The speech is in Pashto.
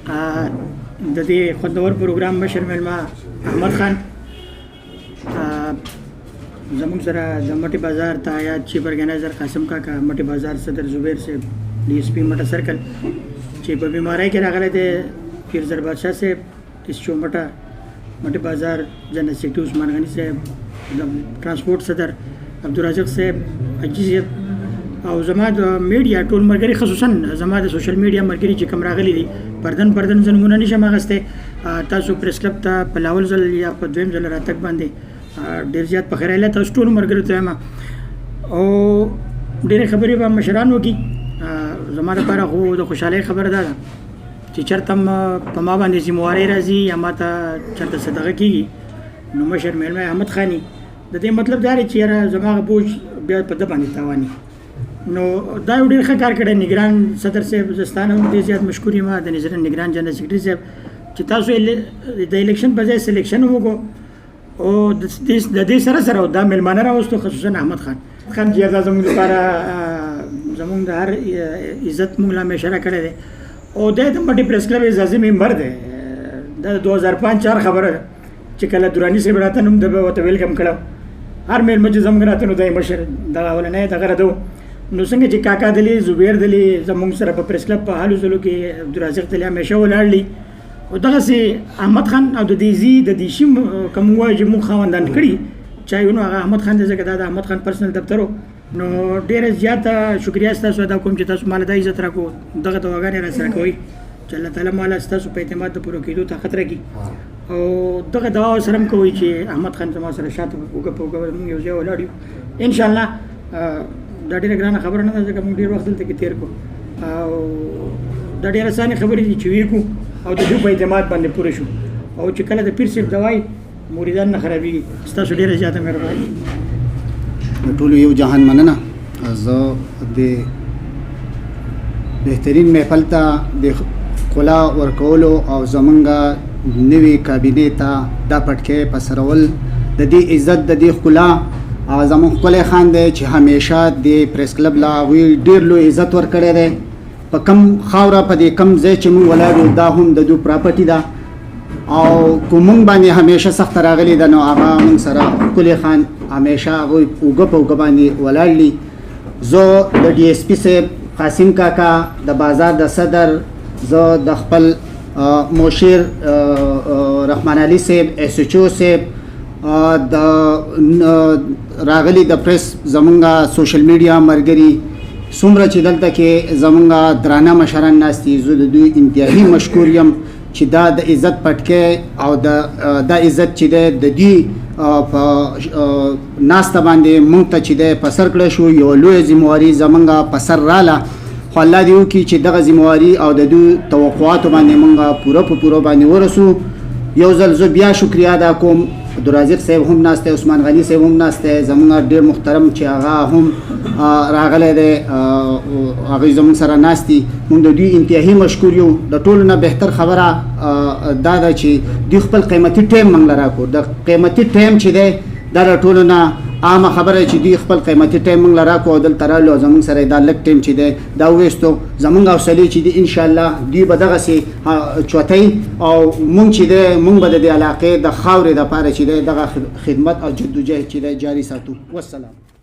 د دې خوندور پروګرام مشر میلمه احمد خان زموږ سره د مټي بازار تایید چیف ارګنایزر قاسم کاکا مټي بازار صدر زبیر صاحب D S P مټه سرکل چې په بیماری کې راغلی دی پیرزر بادشاه صاحب اس چومټه مټي بازار جنرال سیکرټری عثمان غنی صاحب د ترانسپورت صدر عبدالرزاق صاحب عجیز او زما د میډیا ټول مرګري خصوصا زما د سوشل میډیا مرګري چې کوم راغلي دي پردن زنګونه نشم اغسته تاسو پریس کلب ته په لاول ځل یا په دویم ځل راتګ باندې ډیر زیات په خیراله تاسو ټول مرګري ته ما او ډیر خبرې به مشران وکي زما لپاره خو د خوشاله خبر ده چې چرته په ما باندې ذمہواری راځي یا ماته چرته صدقه کیږي نو مشر میلمه احمد خانی د دې مطلب دا دی چې زما بوج بیا په د باندې تاواني نو دا ډېر ښه کار کړی نگران صدر صاحب زستانه هم ډېر زیات مشکور یم د نظر نگران جنرال سیکرټري صاحب چې تاسو د الیکشن په ځای سلیکشن وکړو او د دې سره دا میلمانه راوستو خصوصا احمد خان چې دا زموږ لپاره زموږ د هر عزت موږ لا همیشه راکړی دی او د مټي پریس کلب اعزازي ممبر دی د 2005 خبره چې کله دراني صاحب راته نوم د ورته ویلکم کړو هر میلمه چې زموږ راته نو دای مشر دا اولنې دغه راته نو څنګه چې کاکا دلی زبیر دلی زموږ سره په پریس کلب په حالو زلو کې عبدالرزاق دلی همیشه ولاړلی او دغه سي احمد خان او د دې زی د دې شیم کوم واجب مو خواندان کړی چا یو نو احمد خان دغه د احمد خان پرسنل دفترو نو ډیر زیات شکریا تاسو ادا کوم چې تاسو مال د عزت راکو دغه توګه را سره کوي چې الله تعالی مال تاسو په اعتماد د پوره کېدو طاقت راکړي او دغه دعا سره کوي چې احمد خان زما سره شاته وګ موږ یو ځای ولاړو ان شاء الله دا ډیره ګرانه خبره نه ده ځکه موږ ډیر وخت دلته کې تیر کو او دا ډیره اسانه خبرې دي چې ویکو او د دې په اعتماد باندې پوره شو او چې کله د پیر صاحب دواي مریدان نه خرابېږي تاسو ډیره زیاته مهرباني ټول یو جهان مننه زه د بهترین محفل ته د خلا ورکولو او زمونږه نوې کابینې ته دا پټکې پسرول د دې عزت د دې خلا زمون خپل خان دی چې همیشه د پریس کلب لا وی ډیر لوی عزت ورکړی دی په کم خاوره په دې کم ځای چې موږ ولاړو دا هم د دوی پراپرټي ده او کوم باندې همیشه سخت راغلی ده نو هغه موږ سره خپل خان همیشه هغه اوګه په اوګه باندې ولاړلی زه د D S P صاحب قاسم کاکا د بازار د صدر زه د خپل مشیر رحمان علي صاحب اس ایچ او صاحب د راغلی د پریس زمونږه سوشل میډیا مرګري څومره چې دلته کې زمونږه درانه مشران ناستي زه د دوی انتهایی مشکور یم چې دا د عزت پټکې او د عزت چې د دوی په ناسته باندې مونږ ته چې د پسر کړی شو یو لوی ذمہواری زمونږه پسر راله خو الله دې وکړي چې دغه ذمہواری او د دوی توقعاتو باندې مونږه پوره باندې ورسو یو ځل زه بیا شکریا ادا کوم عبدالرزاق صاحب هم ناسته عثمان غنی صاحب هم ناسته زمونږ ډیر محترم چې هغه هم راغلی دی هغوی زمونږ سره ناستي موږ د دوی انتهایی مشکور یو د ټولو نه بهتر خبره دا ده چې دوی خپل قیمتي ټایم موږ له راکړو د قیمتي ټایم چې دی دا د ټولو نه عامه خبره چې دوی خپل قیمتي ټایم موږ له راکړو او دلته رالو او زموږ سره دا لږ ټایم چې دی دا وویستو زموږ حوصلې چې دي انشاءالله دوی به دغسې چوتۍ او موږ چې دی موږ به د دې علاقې د خاورې دپاره چې دی دغه خدمت او جدوجهد چې دی جاري ساتو والسلام